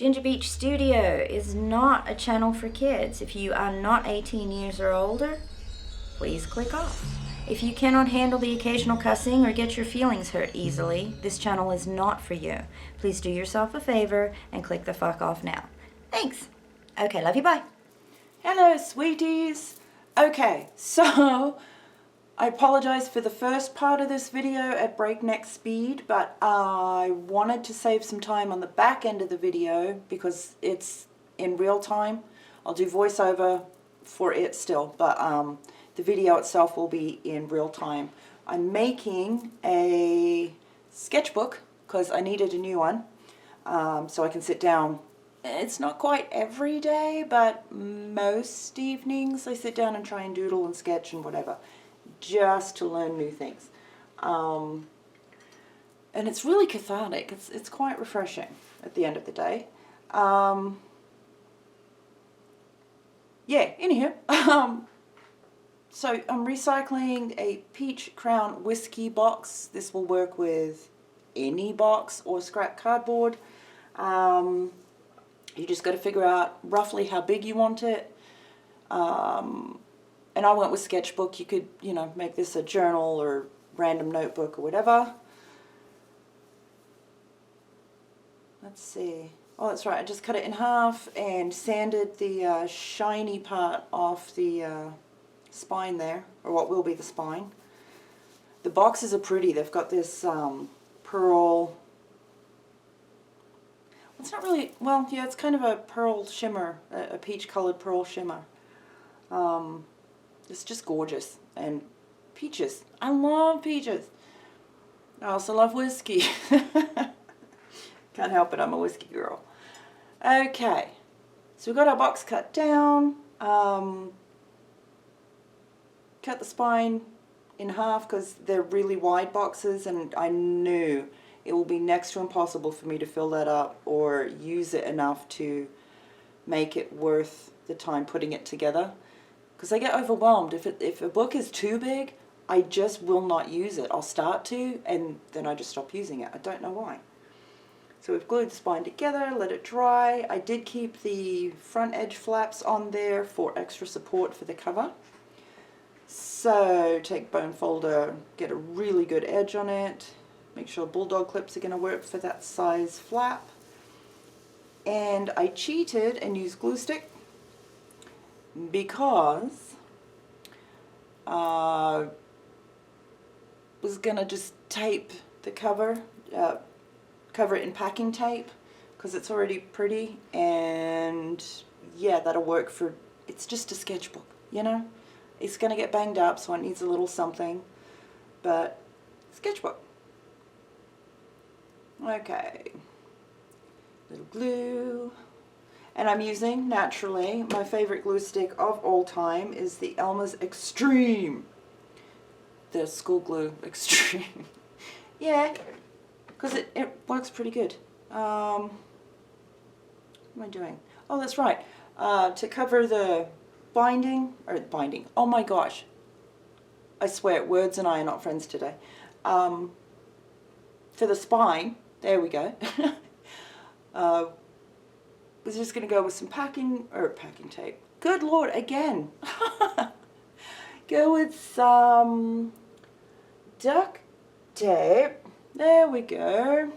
Ginger Beach Studio is not a channel for kids. If you are not 18 years or older, please click off. If you cannot handle the occasional cussing or get your feelings hurt easily, this channel is not for you. Please do yourself a favor and click the fuck off now. Thanks. Okay, love you, bye. Hello, sweeties. Okay, so I apologize for the first part of this video at breakneck speed, but I wanted to save some time on the back end of the video because it's in real time. I'll do voiceover for it still, but the video itself will be in real time. I'm making a sketchbook because I needed a new one, so I can sit down. It's not quite every day, but most evenings I sit down and try and doodle and sketch and whatever, just to learn new things. And it's really cathartic. It's quite refreshing at the end of the day. Yeah, anywho. So I'm recycling a peach crown whiskey box. This will work with any box or scrap cardboard. You just got to figure out roughly how big you want it. And I went with Sketchbook. You could, you know, make this a journal or random notebook or whatever. Let's see. Oh, that's right. I just cut it in half and sanded the shiny part off the spine there, or what will be the spine. The boxes are pretty. They've got this pearl. It's not really, well, yeah, it's kind of a pearl shimmer, a peach-colored pearl shimmer. It's just gorgeous. And peaches. I love peaches. I also love whiskey. Can't help it, I'm a whiskey girl. Okay, so we've got our box cut down. Cut the spine in half because they're really wide boxes, and I knew it will be next to impossible for me to fill that up or use it enough to make it worth the time putting it together. Because I get overwhelmed. If a book is too big, I just will not use it. I'll start to, and then I just stop using it. I don't know why. So we've glued the spine together, let it dry. I did keep the front edge flaps on there for extra support for the cover. So take bone folder, get a really good edge on it. Make sure bulldog clips are going to work for that size flap. And I cheated and used glue stick because I was going to just tape the cover, cover it in packing tape because it's already pretty, and yeah, that'll work for, it's just a sketchbook, you know? It's going to get banged up, so it needs a little something, but sketchbook. Okay, little glue, and I'm using, naturally, my favorite glue stick of all time is the Elmer's Extreme. The school glue Extreme. Yeah, because it works pretty good. What am I doing? Oh, that's right. To cover the binding, oh my gosh. I swear, words and I are not friends today. For the spine, there we go. Was just going to go with some packing tape. Good Lord, again. Go with some duct tape. There we go.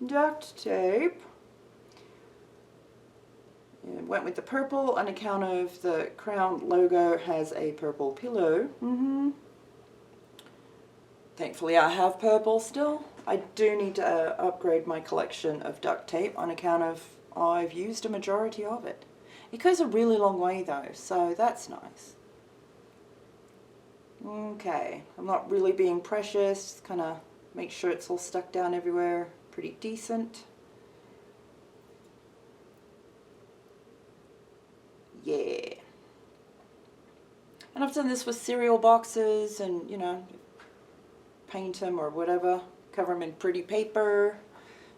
Duct tape. And went with the purple on account of the crown logo has a purple pillow. Thankfully I have purple still. I do need to upgrade my collection of duct tape on account of I've used a majority of it. It goes a really long way though, so that's nice. Okay, I'm not really being precious, kind of make sure it's all stuck down everywhere, pretty decent. Yeah. And I've done this with cereal boxes and, you know, paint them or whatever, cover them in pretty paper,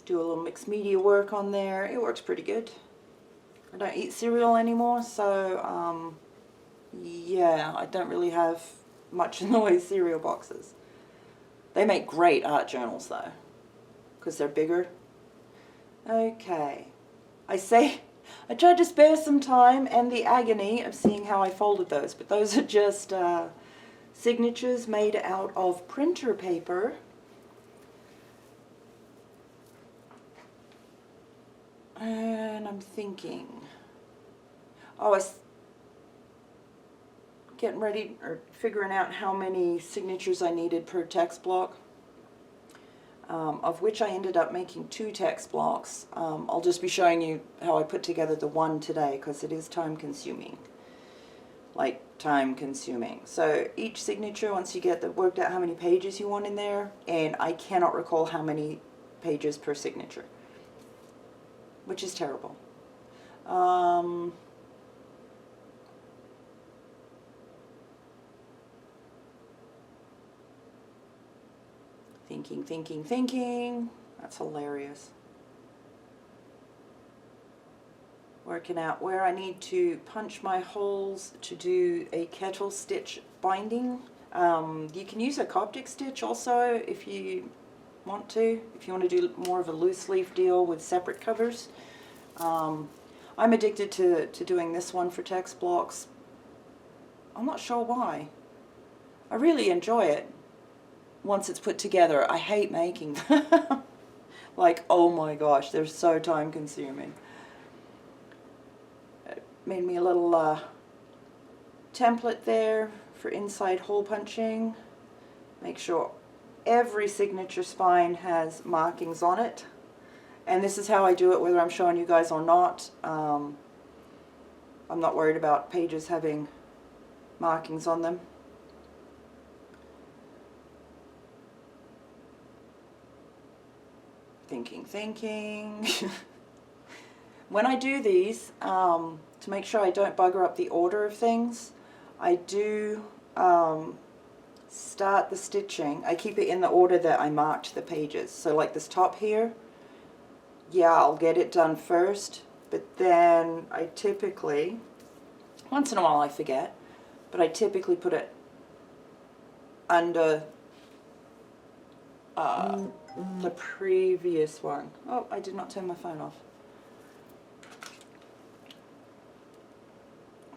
do a little mixed media work on there. It works pretty good. I don't eat cereal anymore, so yeah, I don't really have much in the way of cereal boxes. They make great art journals though, because they're bigger. Okay, I tried to spare some time and the agony of seeing how I folded those, but those are just signatures made out of printer paper. And I'm thinking, I was getting ready or figuring out how many signatures I needed per text block, of which I ended up making 2 text blocks. I'll just be showing you how I put together the one today because it is time consuming. Like time consuming. So each signature, once you get worked out how many pages you want in there, and I cannot recall how many pages per signature, which is terrible. Thinking. That's hilarious. Working out where I need to punch my holes to do a kettle stitch binding. You can use a Coptic stitch also if you want to. If you want to do more of a loose leaf deal with separate covers. I'm addicted to doing this one for text blocks. I'm not sure why. I really enjoy it once it's put together. I hate making them. Like, oh my gosh, they're so time consuming. It made me a little template there for inside hole punching. Make sure every signature spine has markings on it. And this is how I do it whether I'm showing you guys or not. I'm not worried about pages having markings on them. Thinking. When I do these, to make sure I don't bugger up the order of things, I do start the stitching. I keep it in the order that I marked the pages. So like this top here, yeah, I'll get it done first, but then I typically, once in a while I forget, but I typically put it under the previous one. Oh, I did not turn my phone off.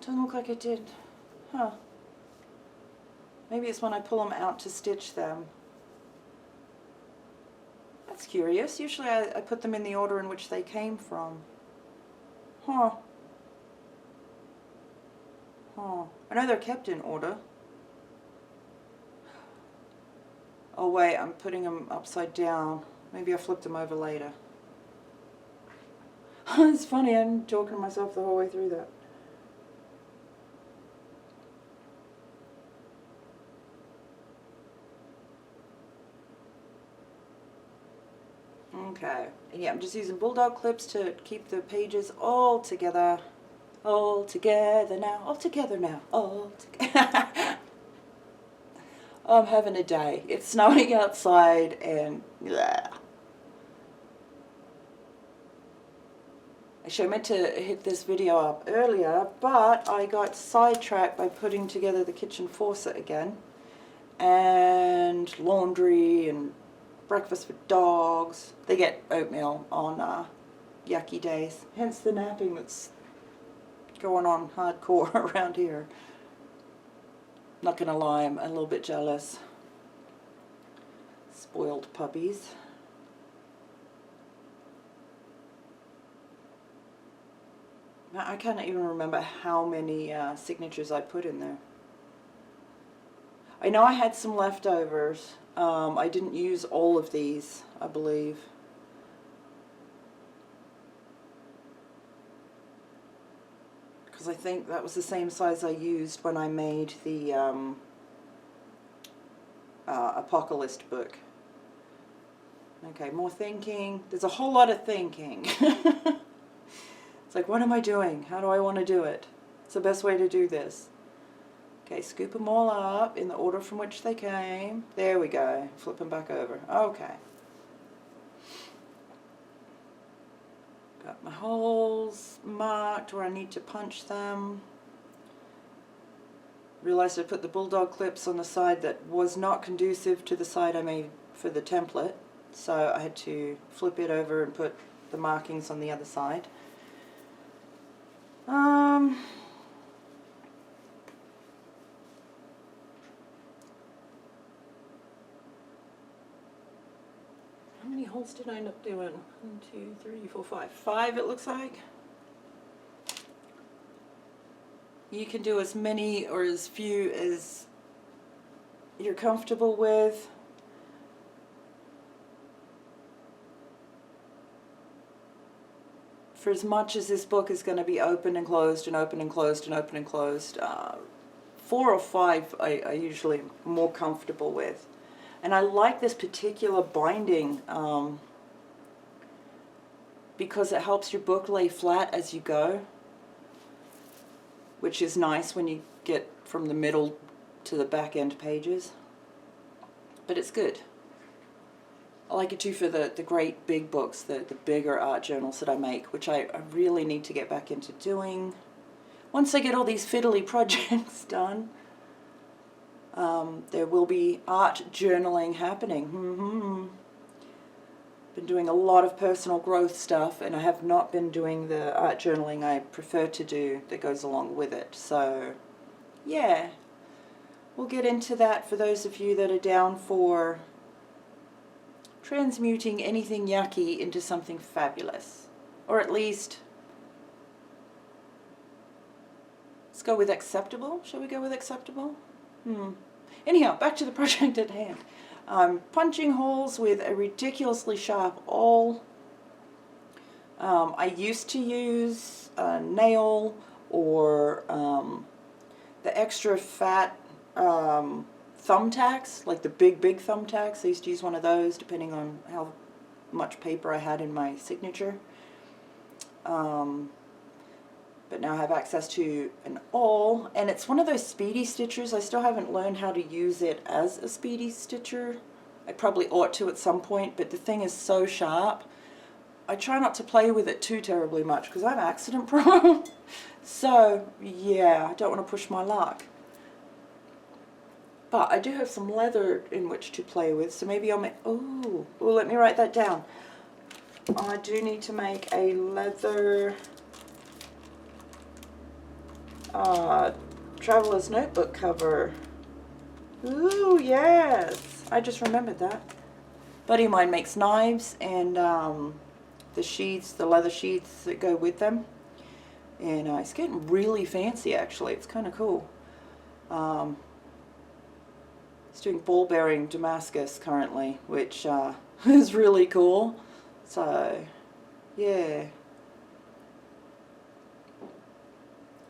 Doesn't look like it did. Huh. Maybe it's when I pull them out to stitch them. That's curious. Usually I put them in the order in which they came from. Huh. I know they're kept in order. Oh wait, I'm putting them upside down. Maybe I flipped them over later. It's funny, I'm talking to myself the whole way through that. Okay, and yeah, I'm just using bulldog clips to keep the pages all together. All together now, all together now, all together. I'm having a day. It's snowing outside and yeah. Actually, I meant to hit this video up earlier, but I got sidetracked by putting together the kitchen faucet again. And laundry and breakfast for dogs. They get oatmeal on yucky days. Hence the napping that's going on hardcore around here. Not gonna lie, I'm a little bit jealous. Spoiled puppies. Now, I can't even remember how many signatures I put in there. I know I had some leftovers. I didn't use all of these, I believe. Because I think that was the same size I used when I made the Apocalypse book. Okay, more thinking. There's a whole lot of thinking. It's like, what am I doing? How do I want to do it? It's the best way to do this. Okay, scoop them all up in the order from which they came. There we go. Flip them back over. Okay. Got my holes marked where I need to punch them. Realized I put the bulldog clips on the side that was not conducive to the side I made for the template. So I had to flip it over and put the markings on the other side. How many holes did I end up doing? 1, 2, 3, 4, 5. 5 it looks like. You can do as many or as few as you're comfortable with. For as much as this book is going to be open and closed and open and closed and open and closed, 4 or 5 I usually am more comfortable with. And I like this particular binding because it helps your book lay flat as you go, which is nice when you get from the middle to the back end pages. But it's good. I like it too for the great big books, the bigger art journals that I make, which I really need to get back into doing. Once I get all these fiddly projects done, there will be art journaling happening. Been doing a lot of personal growth stuff, and I have not been doing the art journaling I prefer to do that goes along with it. So, yeah, we'll get into that for those of you that are down for transmuting anything yucky into something fabulous. Or at least, let's go with acceptable. Shall we go with acceptable? Anyhow, back to the project at hand. I'm punching holes with a ridiculously sharp awl. I used to use a nail or the extra fat thumbtacks, like the big thumbtacks. I used to use one of those depending on how much paper I had in my signature. But now I have access to an awl, and it's one of those speedy stitchers. I still haven't learned how to use it as a speedy stitcher. I probably ought to at some point, but the thing is so sharp. I try not to play with it too terribly much because I'm accident prone. So yeah, I don't want to push my luck. But I do have some leather in which to play with, so maybe I'll make, oh, let me write that down. I do need to make a leather traveler's notebook cover. Ooh, yes, I just remembered that. Buddy of mine makes knives and the sheaths, the leather sheaths that go with them. And it's getting really fancy actually, it's kind of cool. He's doing ball bearing Damascus currently, which is really cool. So, yeah.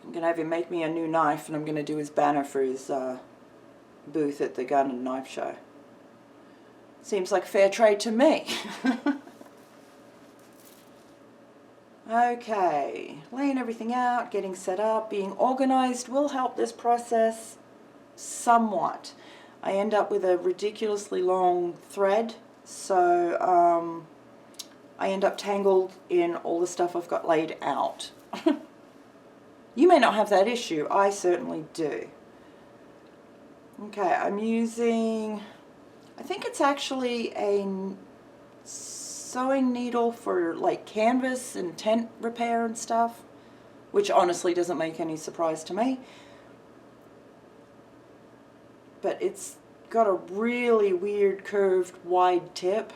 I'm going to have him make me a new knife, and I'm going to do his banner for his booth at the Gun and Knife Show. Seems like fair trade to me. Okay, laying everything out, getting set up, being organized will help this process somewhat. I end up with a ridiculously long thread, so I end up tangled in all the stuff I've got laid out. You may not have that issue, I certainly do. Okay, I'm using, I think it's actually a sewing needle for like canvas and tent repair and stuff, which honestly doesn't make any surprise to me. But it's got a really weird curved wide tip,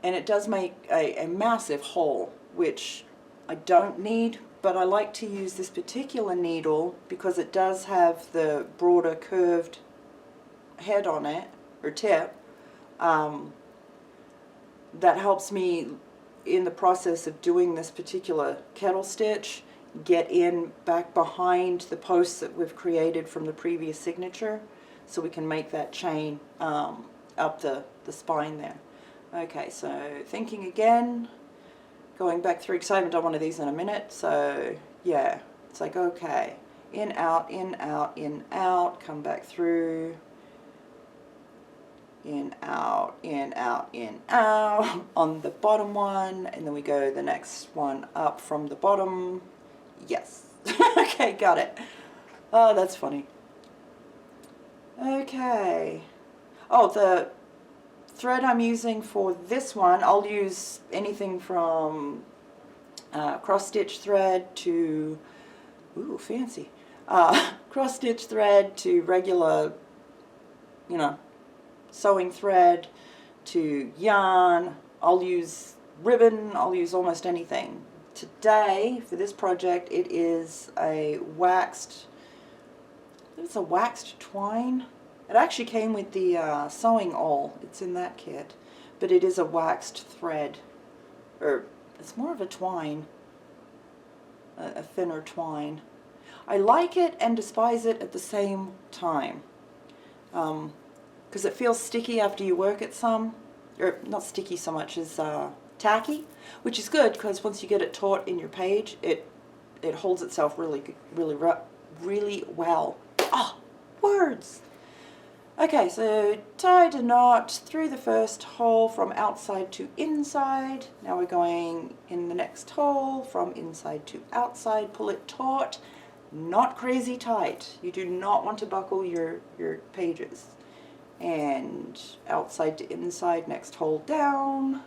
and it does make a massive hole, which I don't need, but I like to use this particular needle because it does have the broader curved head on it, or tip, that helps me in the process of doing this particular kettle stitch get in back behind the posts that we've created from the previous signature, so we can make that chain up the spine there. Okay, so thinking again, going back through, because I haven't done one of these in a minute, so yeah, it's like, okay, in, out, in, out, in, out, come back through, in, out, in, out, in, out, on the bottom one, and then we go the next one up from the bottom. Yes. Okay, got it. Oh, that's funny. Okay. Oh, the thread I'm using for this one, I'll use anything from cross stitch thread to, ooh, fancy, cross stitch thread to regular, you know, sewing thread to yarn. I'll use ribbon, I'll use almost anything. Today, for this project, it is a waxed, it's a waxed twine. It actually came with the sewing awl, it's in that kit, but it is a waxed thread, or it's more of a twine, a thinner twine. I like it and despise it at the same time, because it feels sticky after you work it some, or not sticky so much as tacky, which is good because once you get it taut in your page, it holds itself really well. Ah, words! Okay, so tied a knot through the first hole from outside to inside. Now we're going in the next hole from inside to outside. Pull it taut, not crazy tight. You do not want to buckle your pages. And outside to inside, next hole down.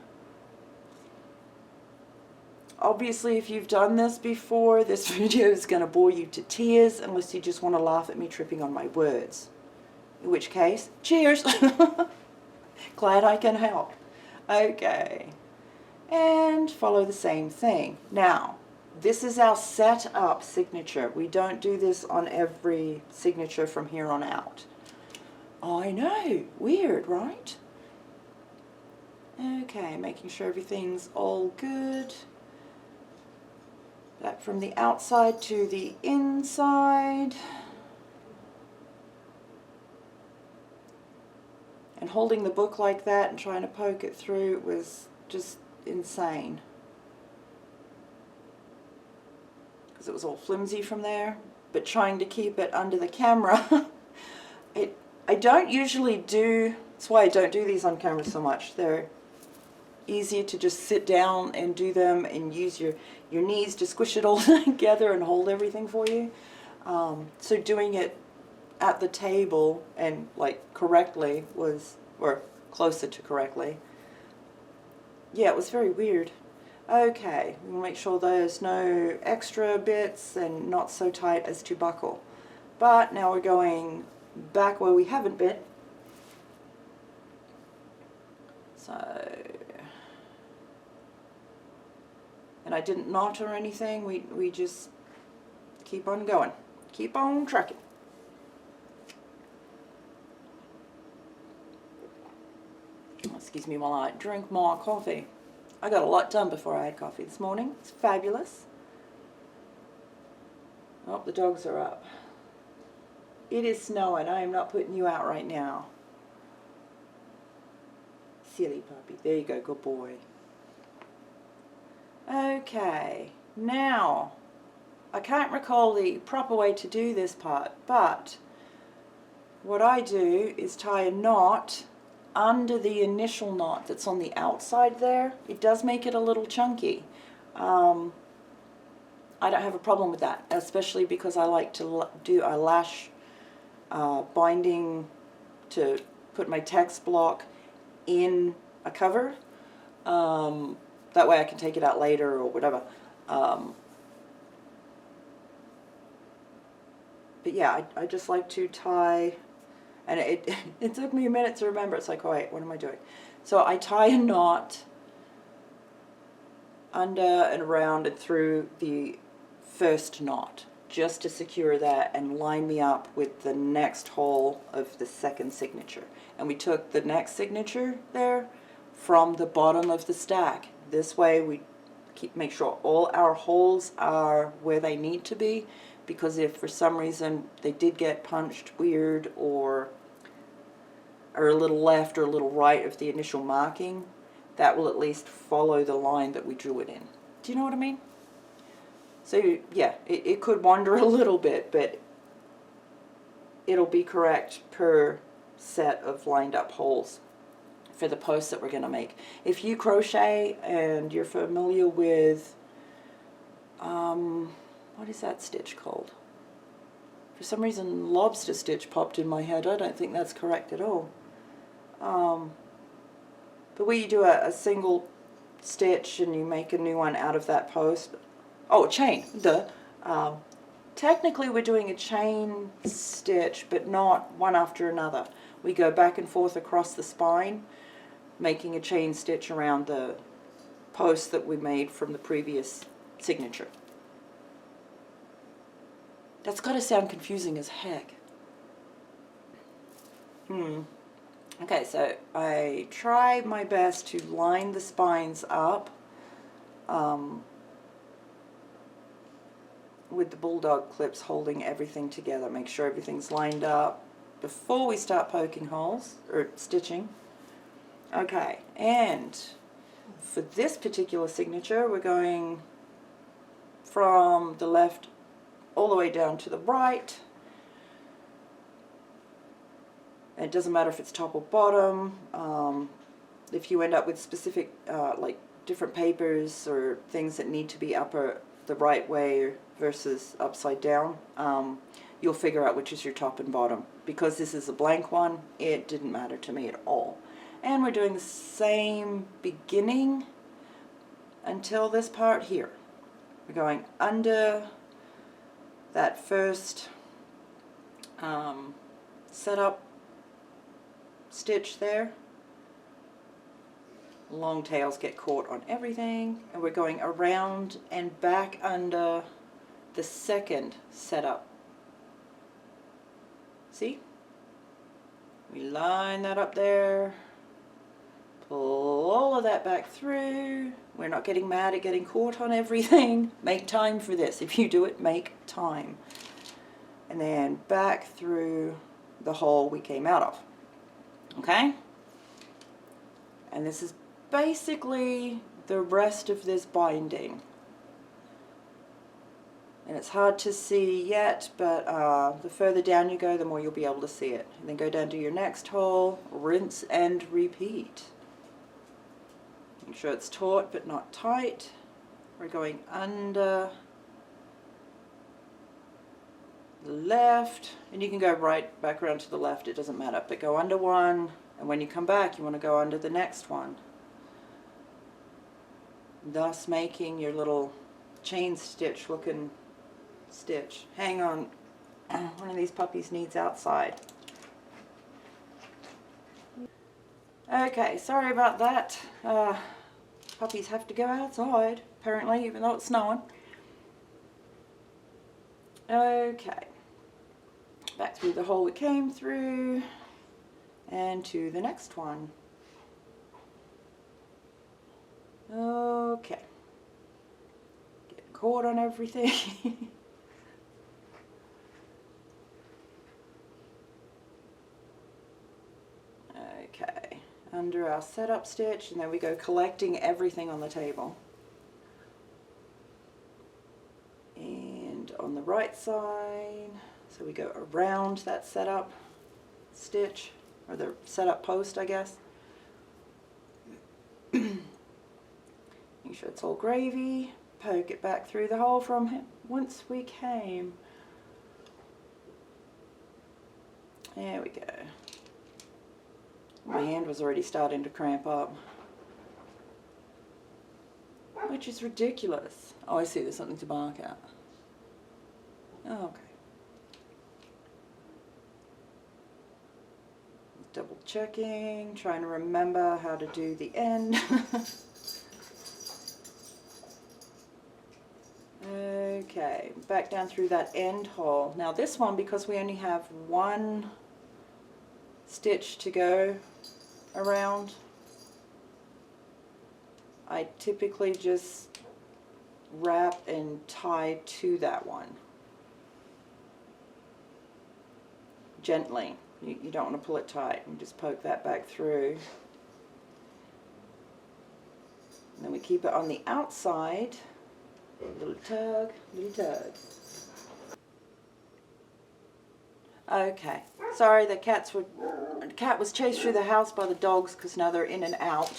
Obviously, if you've done this before, this video is going to bore you to tears unless you just want to laugh at me tripping on my words. In which case, cheers! Glad I can help. Okay. And follow the same thing. Now, this is our setup signature. We don't do this on every signature from here on out. I know, weird, right? Okay, making sure everything's all good. Back from the outside to the inside. And holding the book like that and trying to poke it through was just insane. Because it was all flimsy from there. But trying to keep it under the camera, I don't usually do, that's why I don't do these on camera so much. They're easier to just sit down and do them and use your knees to squish it all together and hold everything for you. So doing it at the table and like correctly was, or closer to correctly, yeah, it was very weird. Okay, we'll make sure there's no extra bits and not so tight as to buckle. But now we're going back where we haven't been. So, and I didn't knot or anything, we just keep on going, keep on trucking. Excuse me while I drink more coffee. I got a lot done before I had coffee this morning. It's fabulous. Oh, the dogs are up. It is snowing. I am not putting you out right now. Silly puppy. There you go, good boy. Okay, now, I can't recall the proper way to do this part, but what I do is tie a knot under the initial knot that's on the outside there. It does make it a little chunky. I don't have a problem with that, especially because I like to do a lash binding to put my text block in a cover. That way I can take it out later or whatever. But yeah, I just like to tie, and it took me a minute to remember. It's like, oh wait, what am I doing? So I tie a knot under and around and through the first knot, just to secure that and line me up with the next hole of the second signature. And we took the next signature there from the bottom of the stack. This way we make sure all our holes are where they need to be, because if for some reason they did get punched weird or are a little left or a little right of the initial marking, that will at least follow the line that we drew it in. Do you know what I mean? So yeah, it could wander a little bit, but it'll be correct per set of lined up holes for the posts that we're going to make. If you crochet and you're familiar with, what is that stitch called? For some reason lobster stitch popped in my head. I don't think that's correct at all. But where you do a single stitch and you make a new one out of that post. Oh, chain, duh. Technically we're doing a chain stitch, but not one after another. We go back and forth across the spine, making a chain stitch around the post that we made from the previous signature. That's got to sound confusing as heck. Okay, so I try my best to line the spines up with the bulldog clips, holding everything together. Make sure everything's lined up before we start poking holes or stitching. Okay, and for this particular signature we're going from the left all the way down to the right. It doesn't matter if it's top or bottom. If you end up with specific like different papers or things that need to be up the right way versus upside down, you'll figure out which is your top and bottom. Because this is a blank one, it didn't matter to me at all. And we're doing the same beginning until this part here. We're going under that first setup stitch there. Long tails get caught on everything, and we're going around and back under the second setup. See? We line that up there, pull all of that back through. We're not getting mad at getting caught on everything. Make time for this. If you do it, make time. And then back through the hole we came out of. Okay? And this is basically the rest of this binding. And it's hard to see yet, but the further down you go, the more you'll be able to see it. And then go down to your next hole, rinse and repeat. Make sure it's taut but not tight. We're going under the left, and you can go right back around to the left, it doesn't matter, but go under one, and when you come back you want to go under the next one, thus making your little chain stitch looking stitch. Hang on, one of these puppies needs outside. Okay, sorry about that. Puppies have to go outside apparently, even though it's snowing. Okay, back through the hole we came through and to the next one. Okay, get caught on everything. Okay, under our setup stitch, and then we go collecting everything on the table. And on the right side, so we go around that setup stitch, or the setup post, I guess. Make sure it's all gravy. Poke it back through the hole from whence we came. There we go. My hand was already starting to cramp up, which is ridiculous. Oh, I see, there's something to mark at. Oh, okay. Double checking, trying to remember how to do the end. Okay, back down through that end hole. Now this one, because we only have one stitch to go around, I typically just wrap and tie to that one. Gently. You don't want to pull it tight. You just poke that back through. And then we keep it on the outside. Little tug, little tug. Okay. Sorry, the cat was chased through the house by the dogs because now they're in and out.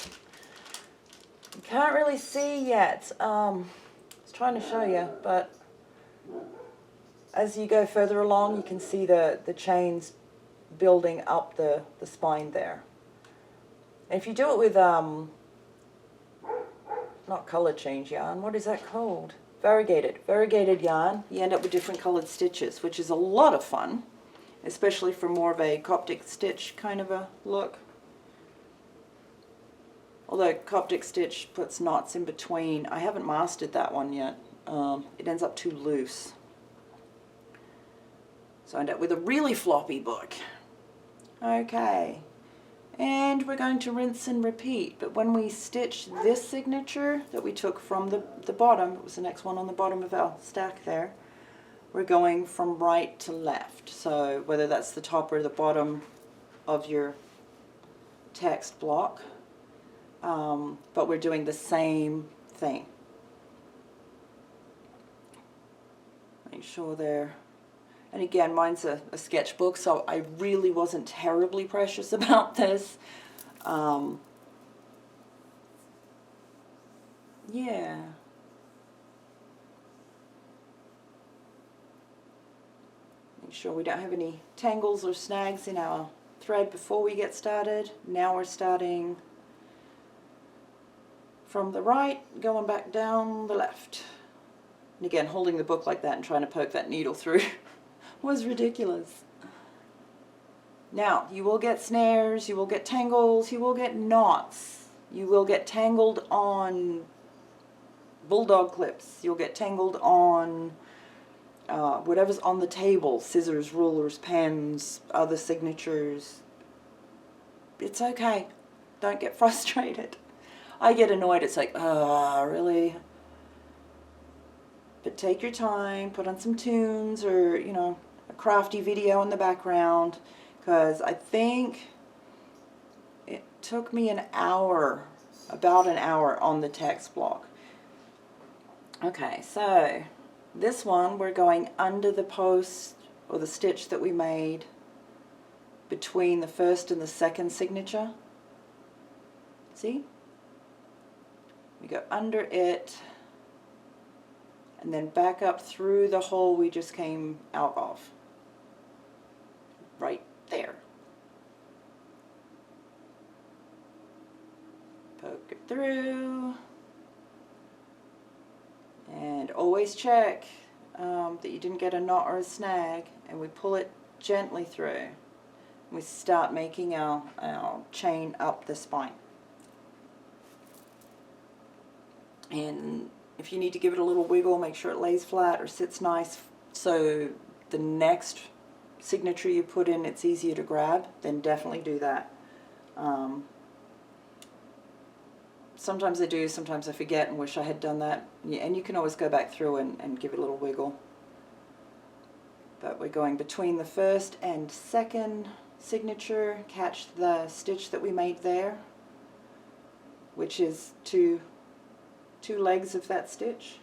You can't really see yet. I was trying to show you, but as you go further along, you can see the chains building up the spine there. And if you do it with not color change yarn, what is that called? Variegated yarn. You end up with different colored stitches, which is a lot of fun, especially for more of a Coptic stitch kind of a look. Although Coptic stitch puts knots in between, I haven't mastered that one yet. It ends up too loose. So I end up with a really floppy book. Okay, and we're going to rinse and repeat, but when we stitch this signature that we took from the bottom, it was the next one on the bottom of our stack there, we're going from right to left. So whether that's the top or the bottom of your text block, but we're doing the same thing. Make sure they're, and again, mine's a sketchbook, so I really wasn't terribly precious about this. Yeah. Make sure we don't have any tangles or snags in our thread before we get started. Now we're starting from the right, going back down the left. And again, holding the book like that and trying to poke that needle through was ridiculous. Now, you will get snares, you will get tangles, you will get knots, you will get tangled on bulldog clips, you'll get tangled on whatever's on the table, scissors, rulers, pens, other signatures. It's okay. Don't get frustrated. I get annoyed. It's like, really? But take your time, put on some tunes or, you know, a crafty video in the background, because I think it took me an hour, about an hour on the text block. Okay, so this one we're going under the post or the stitch that we made between the first and the second signature. See? We go under it and then back up through the hole we just came out of. Right there. Poke it through. And always check that you didn't get a knot or a snag, and we pull it gently through. We start making our chain up the spine. And if you need to give it a little wiggle, make sure it lays flat or sits nice so the next signature you put in it's easier to grab, then definitely do that. Sometimes I do, sometimes I forget and wish I had done that. And you can always go back through and give it a little wiggle. But we're going between the first and second signature. Catch the stitch that we made there, which is two legs of that stitch.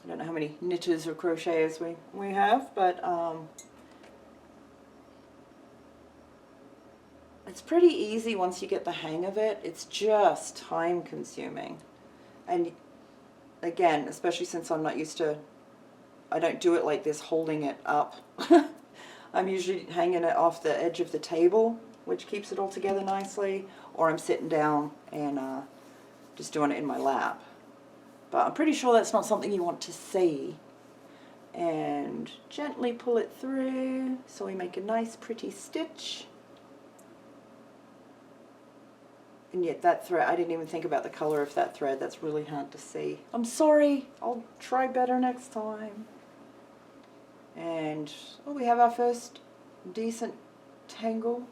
I don't know how many knitters or crocheters we have, but it's pretty easy once you get the hang of it. It's just time consuming. And again, especially since I'm not used to, I don't do it like this, holding it up. I'm usually hanging it off the edge of the table, which keeps it all together nicely, or I'm sitting down and just doing it in my lap. But I'm pretty sure that's not something you want to see. And gently pull it through so we make a nice pretty stitch. And yet that thread, I didn't even think about the color of that thread. That's really hard to see. I'm sorry. I'll try better next time. And oh, we have our first decent tangle.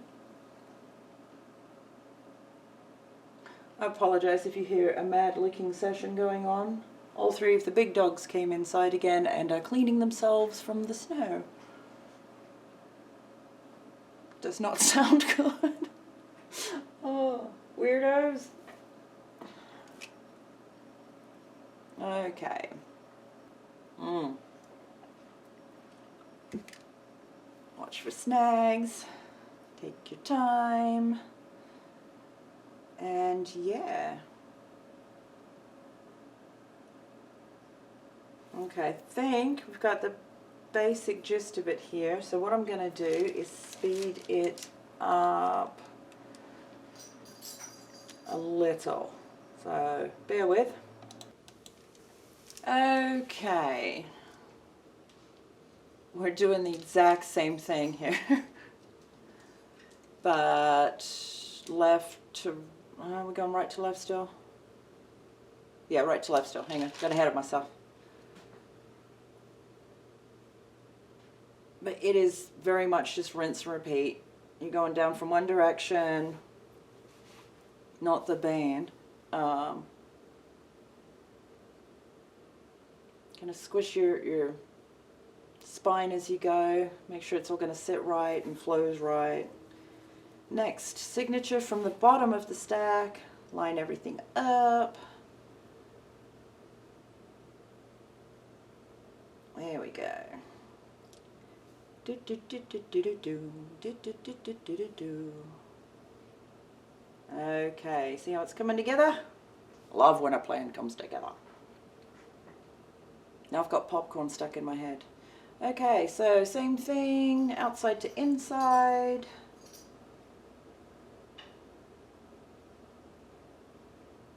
I apologize if you hear a mad licking session going on. All three of the big dogs came inside again and are cleaning themselves from the snow. Does not sound good. Oh, weirdos. Okay. Watch for snags. Take your time. And yeah. Okay, I think we've got the basic gist of it here. So what I'm going to do is speed it up a little. So bear with. Okay. We're doing the exact same thing here. But left to, we're going right to left still? Yeah, right to left still. Hang on, got ahead of myself. But it is very much just rinse and repeat. You're going down from one direction, not the band. Kind of squish your spine as you go. Make sure it's all going to sit right and flows right. Next, signature from the bottom of the stack. Line everything up. There we go. Okay, see how it's coming together? Love when a plan comes together. Now I've got popcorn stuck in my head. Okay, so same thing, outside to inside.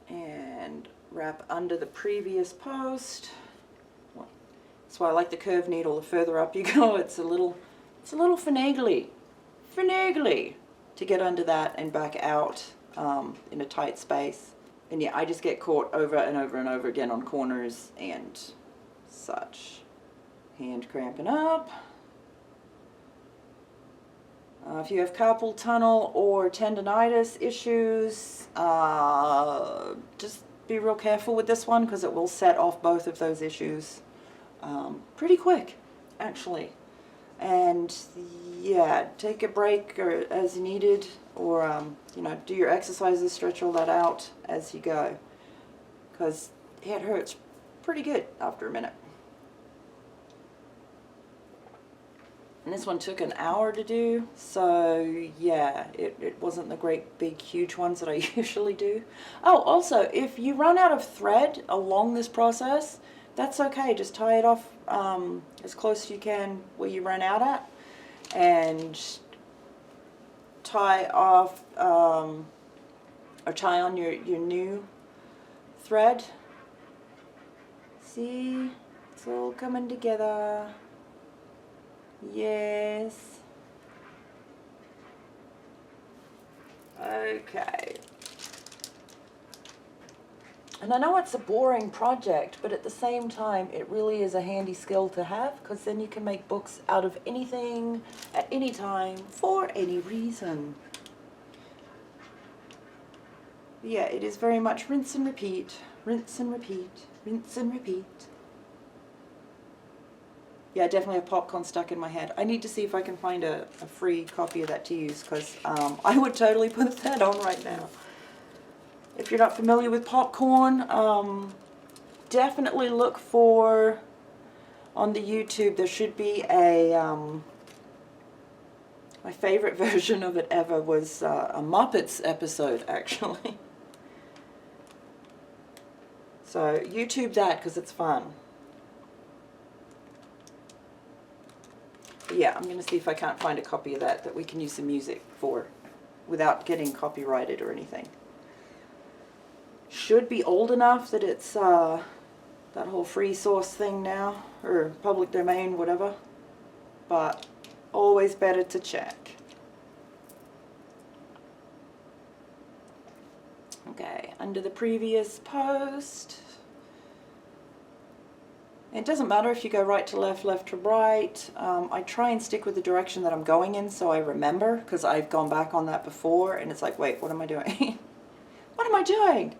And wrap under the previous post. That's why I like the curved needle. The further up you go, it's a little finagly to get under that and back out in a tight space. And yeah, I just get caught over and over and over again on corners and such. Hand cramping up. If you have carpal tunnel or tendonitis issues, just be real careful with this one because it will set off both of those issues pretty quick, actually. And yeah, take a break or as needed, or you know, do your exercises, stretch all that out as you go, because it hurts pretty good after a minute. And this one took an hour to do, so yeah, it wasn't the great big huge ones that I usually do. Oh, also, if you run out of thread along this process, that's okay. Just tie it off as close as you can where you run out at, and tie off or tie on your new thread. See, it's all coming together. Yes. Okay. And I know it's a boring project, but at the same time, it really is a handy skill to have, because then you can make books out of anything, at any time, for any reason. Yeah, it is very much rinse and repeat, rinse and repeat, rinse and repeat. Yeah, I definitely have popcorn stuck in my head. I need to see if I can find a free copy of that to use, because I would totally put that on right now. If you're not familiar with popcorn, definitely look for, on the YouTube, there should be a, my favorite version of it ever was a Muppets episode, actually. So YouTube that, because it's fun. But yeah, I'm going to see if I can't find a copy of that we can use some music for without getting copyrighted or anything. Should be old enough that it's that whole free source thing now, or public domain, whatever, but always better to check. Okay, under the previous post. It doesn't matter if you go right to left, left to right. I try and stick with the direction that I'm going in so I remember, because I've gone back on that before and it's like, wait, what am I doing? What am I doing?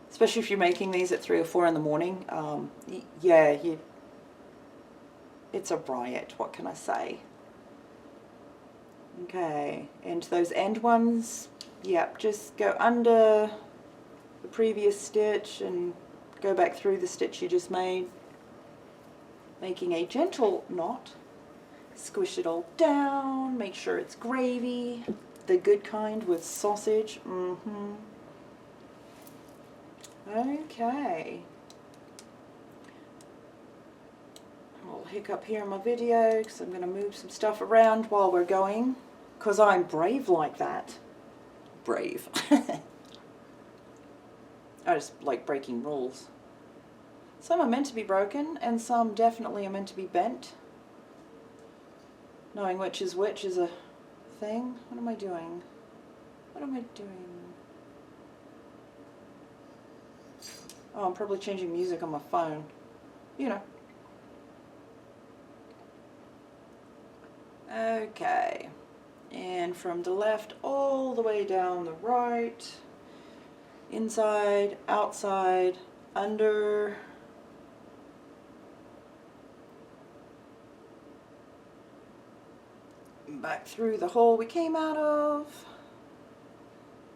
Especially if you're making these at 3 or 4 in the morning. Yeah, it's a riot, what can I say? Okay, and those end ones, yep, just go under the previous stitch and go back through the stitch you just made, making a gentle knot. Squish it all down, make sure it's gravy, the good kind with sausage. Okay. A little hiccup here in my video because I'm going to move some stuff around while we're going, because I'm brave like that. Brave. I just like breaking rules. Some are meant to be broken, and some definitely are meant to be bent. Knowing which is a thing. What am I doing? What am I doing? Oh, I'm probably changing music on my phone. You know. Okay. And from the left all the way down the right. Inside, outside, under. Back through the hole we came out of.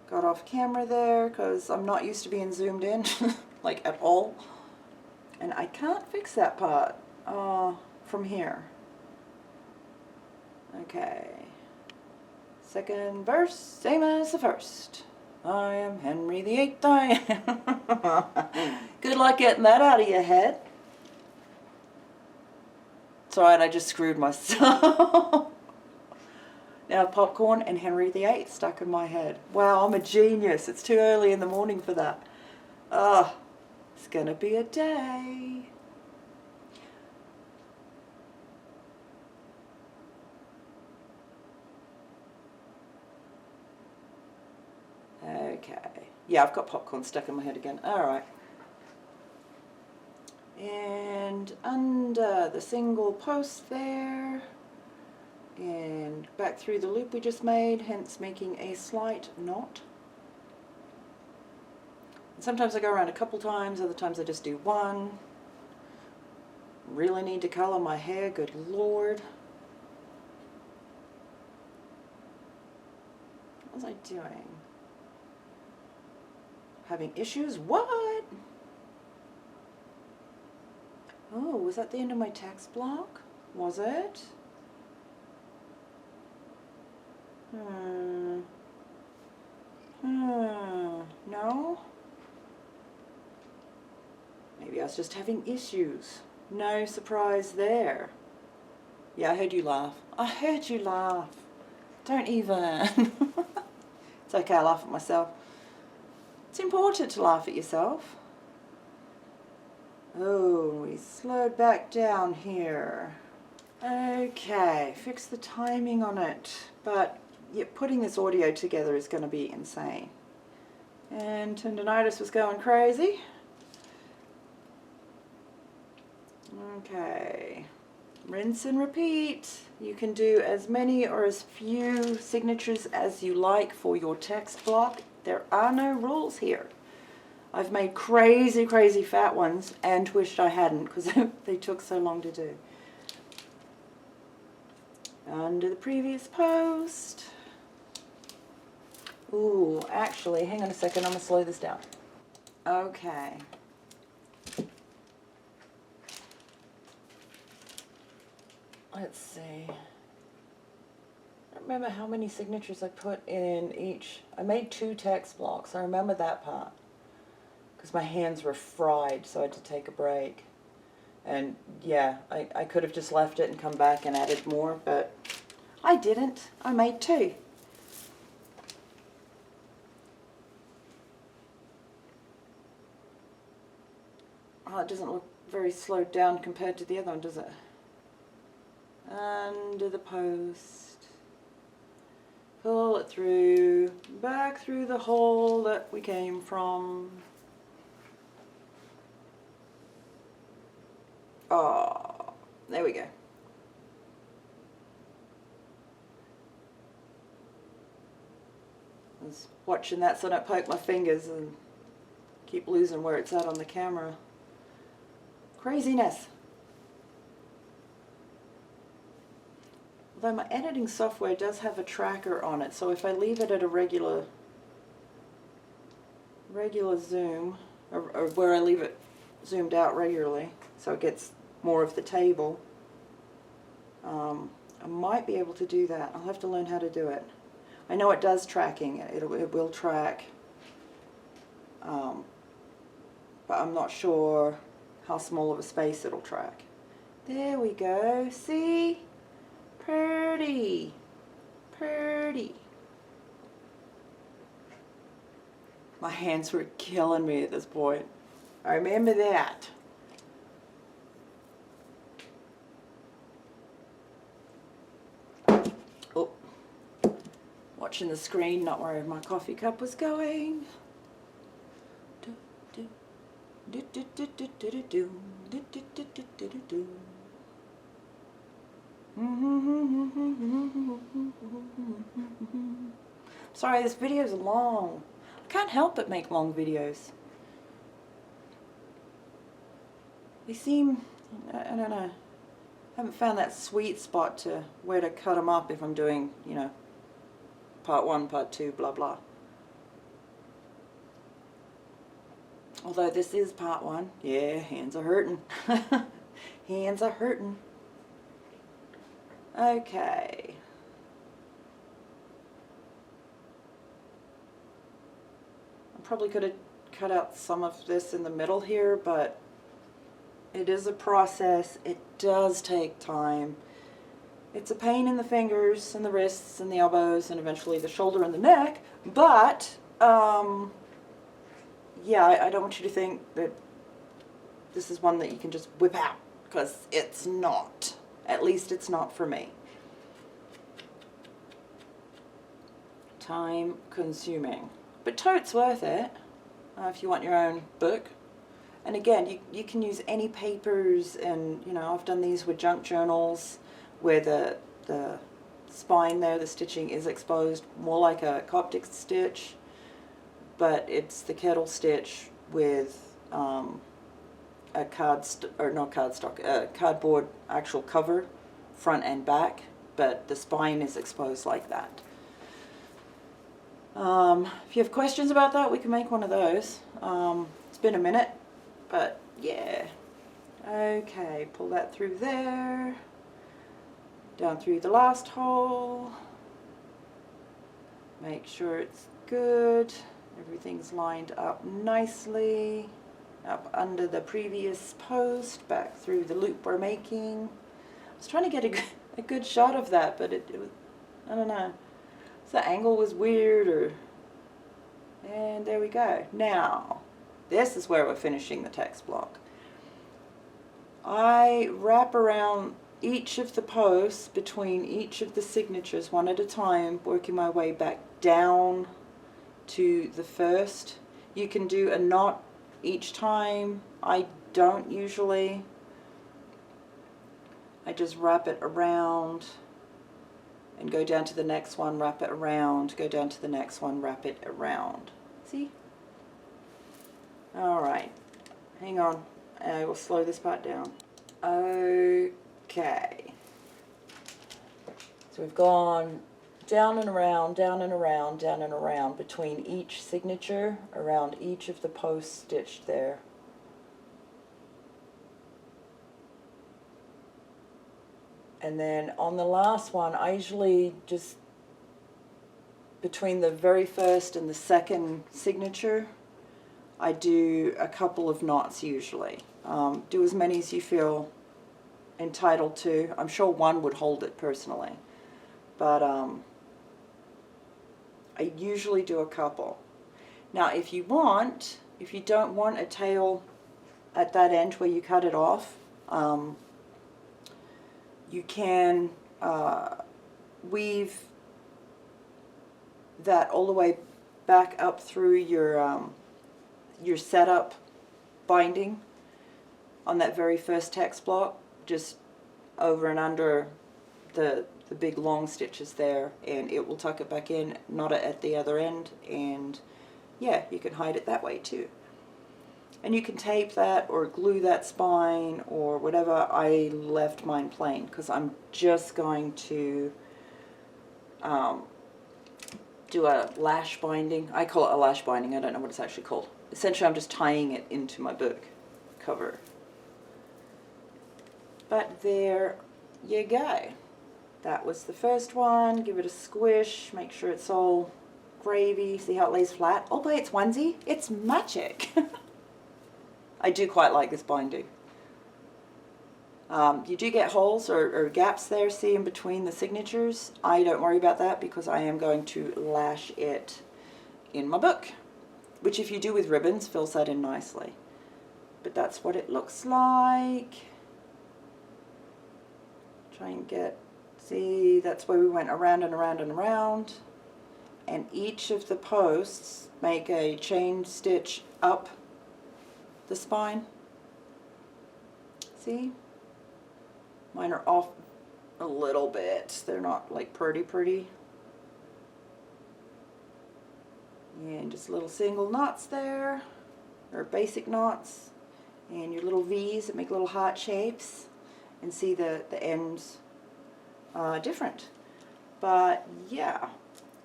Got off camera there because I'm not used to being zoomed in, like at all. And I can't fix that part from here. Okay. Second verse, same as the first. I am Henry VIII. Good luck getting that out of your head. It's alright, I just screwed myself. Now popcorn and Henry VIII stuck in my head. Wow, I'm a genius. It's too early in the morning for that. It's gonna be a day. Okay. Yeah, I've got popcorn stuck in my head again. Alright. And under the single post there. And back through the loop we just made, hence making a slight knot. And sometimes I go around a couple times, other times I just do one. Really need to color my hair, good lord. What was I doing? Having issues? What? Oh, was that the end of my text block? Was it? No? Maybe I was just having issues. No surprise there. Yeah, I heard you laugh. I heard you laugh. Don't even. It's okay, I laugh at myself. It's important to laugh at yourself. Oh, we slowed back down here. Okay, fix the timing on it. But yeah, putting this audio together is going to be insane. And tendonitis was going crazy. Okay, rinse and repeat. You can do as many or as few signatures as you like for your text block. There are no rules here. I've made crazy, crazy fat ones and wished I hadn't because they took so long to do. Under the previous post. Ooh, actually, hang on a second, I'm going to slow this down. Okay. Let's see. I don't remember how many signatures I put in each. I made 2 text blocks. I remember that part. Because my hands were fried, so I had to take a break. And yeah, I could have just left it and come back and added more, but I didn't. I made 2. Oh, it doesn't look very slowed down compared to the other one, does it? Under the post. Pull it through, back through the hole that we came from. Oh, there we go. I was watching that so I don't poke my fingers and keep losing where it's at on the camera. Craziness. Although my editing software does have a tracker on it, so if I leave it at a regular zoom, or where I leave it zoomed out regularly, so it gets more of the table, I might be able to do that. I'll have to learn how to do it. I know it does tracking. It will track, but I'm not sure how small of a space it'll track. There we go. See? Pretty. Pretty. My hands were killing me at this point. I remember that. Oh, watching the screen, not where my coffee cup was going. Sorry, this video is long. I can't help but make long videos. They seem, I don't know, I haven't found that sweet spot to where to cut them up if I'm doing, you know, part 1, part 2, blah blah. Although this is part 1. Yeah, hands are hurting. Hands are hurting. Okay. I probably could have cut out some of this in the middle here, but it is a process. It does take time. It's a pain in the fingers and the wrists and the elbows and eventually the shoulder and the neck, but yeah, I don't want you to think that this is one that you can just whip out, because it's not. At least it's not for me. Time consuming. But totes worth it if you want your own book. And again, you can use any papers, and you know, I've done these with junk journals where the spine there, the stitching is exposed, more like a Coptic stitch, but it's the Kettle stitch with a cardboard actual cover, front and back, but the spine is exposed like that. If you have questions about that, we can make one of those. It's been a minute, but yeah. Okay, pull that through there, down through the last hole, make sure it's good, everything's lined up nicely, up under the previous post, back through the loop we're making. I was trying to get a good shot of that, but it was, I don't know, so the angle was weird, and there we go. Now, this is where we're finishing the text block. I wrap around each of the posts between each of the signatures one at a time, working my way back down to the first. You can do a knot each time. I don't usually. I just wrap it around and go down to the next one, wrap it around, go down to the next one, wrap it around. See? Alright, hang on, I will slow this part down. Okay. So we've gone down and around, down and around, down and around between each signature, around each of the posts stitched there. And then on the last one, I usually just, between the very first and the second signature, I do a couple of knots usually. Do as many as you feel entitled to. I'm sure one would hold it personally, but I usually do a couple. Now if you don't want a tail at that end where you cut it off, you can weave that all the way back up through your setup binding on that very first text block, just over and under the big long stitches there, and it will tuck it back in, knot it at the other end, and yeah, you can hide it that way too. And you can tape that or glue that spine or whatever. I left mine plain because I'm just going to do a lash binding. I call it a lash binding, I don't know what it's actually called. Essentially I'm just tying it into my book cover. But there you go. That was the first one. Give it a squish, make sure it's all gravy. See how it lays flat? All by its onesie. It's magic. I do quite like this binding. You do get holes or gaps there, see, in between the signatures. I don't worry about that because I am going to lash it in my book. which if you do with ribbons, fills that in nicely. But that's what it looks like. Try and get, see, that's where we went around and around and around. And each of the posts make a chain stitch up the spine. See? Mine are off a little bit. They're not like pretty. And just little single knots there, or basic knots. And your little V's that make little heart shapes. And see the ends are different. But yeah,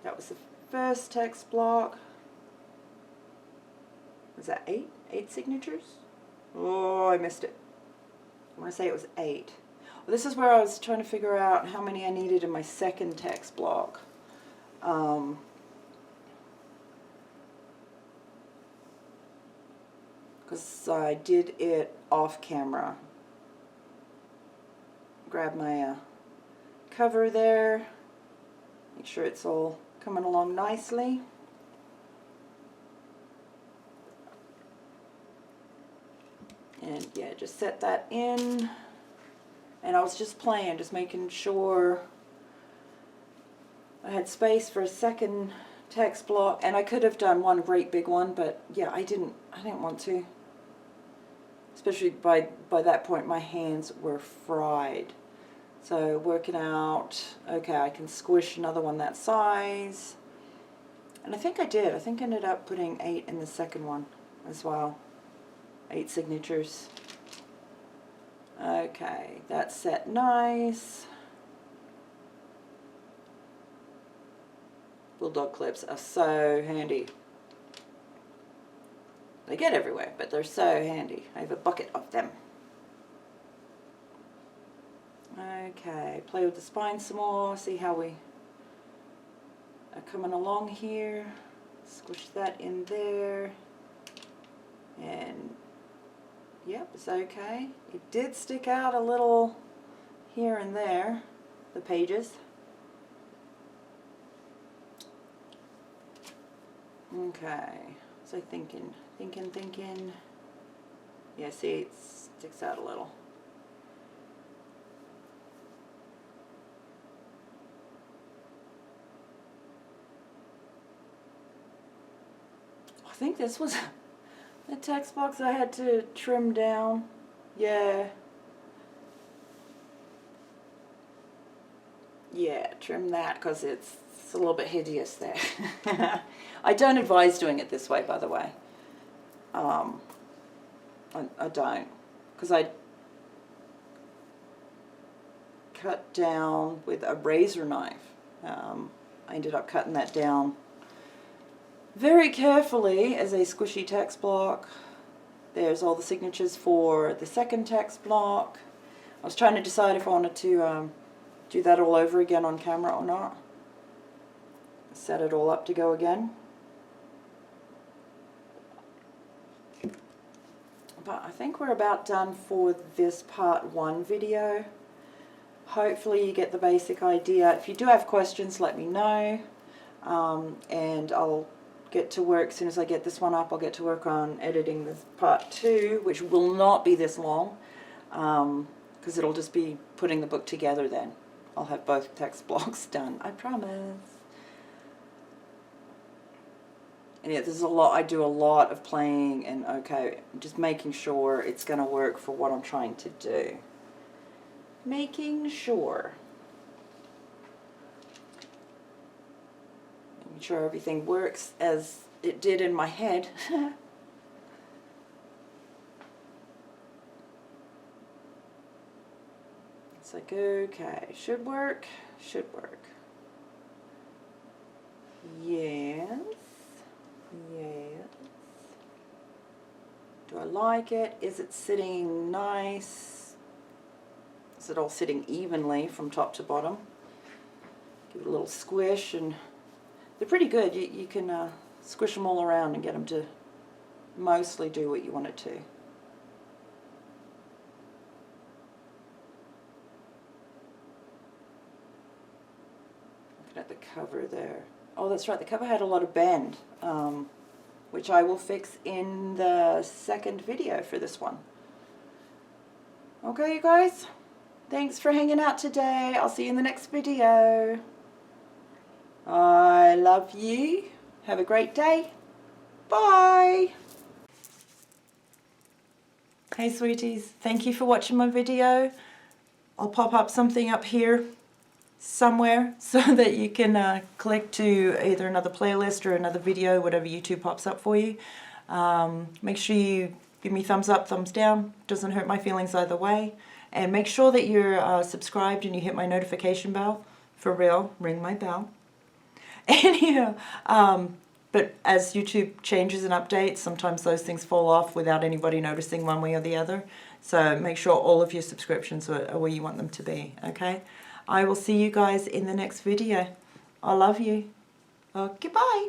that was the first text block. Was that 8? 8 signatures? Oh, I missed it. I want to say it was 8. Well, this is where I was trying to figure out how many I needed in my second text block. Because I did it off camera. Grab my cover there. Make sure it's all coming along nicely. And yeah, just set that in. And I was just playing, just making sure I had space for a second text block. And I could have done one great big one, but yeah, I didn't want to. Especially by that point, my hands were fried. So working out, okay, I can squish another one that size. And I think I did. I think I ended up putting 8 in the second one as well. 8 signatures. Okay, that's set nice. Bulldog clips are so handy. They get everywhere, but they're so handy. I have a bucket of them. Okay, play with the spine some more, see how we are coming along here. Squish that in there. And yep, it's okay. It did stick out a little here and there, the pages. Okay, so thinking. Yeah, see, it sticks out a little. I think this was the text box I had to trim down. Yeah. Yeah, trim that because it's a little bit hideous there. I don't advise doing it this way, by the way. I don't, because I cut down with a razor knife. I ended up cutting that down very carefully as a squishy text block. There's all the signatures for the second text block. I was trying to decide if I wanted to do that all over again on camera or not. Set it all up to go again. But I think we're about done for this part 1 video. Hopefully you get the basic idea. If you do have questions, let me know. And I'll get to work, as soon as I get this one up, I'll get to work on editing this part 2, which will not be this long, because it'll just be putting the book together then. I'll have both text blocks done, I promise. And yeah, there's a lot, I do a lot of playing and just making sure it's going to work for what I'm trying to do. Making sure. Making sure everything works as it did in my head. It's like, okay, should work, Yes. Yes. Do I like it? Is it sitting nice? Is it all sitting evenly from top to bottom? Give it a little squish, and they're pretty good. You can squish them all around and get them to mostly do what you want it to. Looking at the cover there. Oh, that's right, the cover had a lot of bend, which I will fix in the second video for this one. Okay, you guys? Thanks for hanging out today. I'll see you in the next video. I love you. Have a great day. Bye. Hey sweeties, thank you for watching my video. I'll pop up something up here somewhere so that you can click to either another playlist or another video, whatever YouTube pops up for you. Make sure you give me thumbs up, thumbs down. Doesn't hurt my feelings either way. And make sure that you're subscribed and you hit my notification bell. For real, ring my bell. Anyhow, but as YouTube changes and updates, sometimes those things fall off without anybody noticing one way or the other. So make sure all of your subscriptions are where you want them to be, okay? I will see you guys in the next video. I love you. Okay, bye.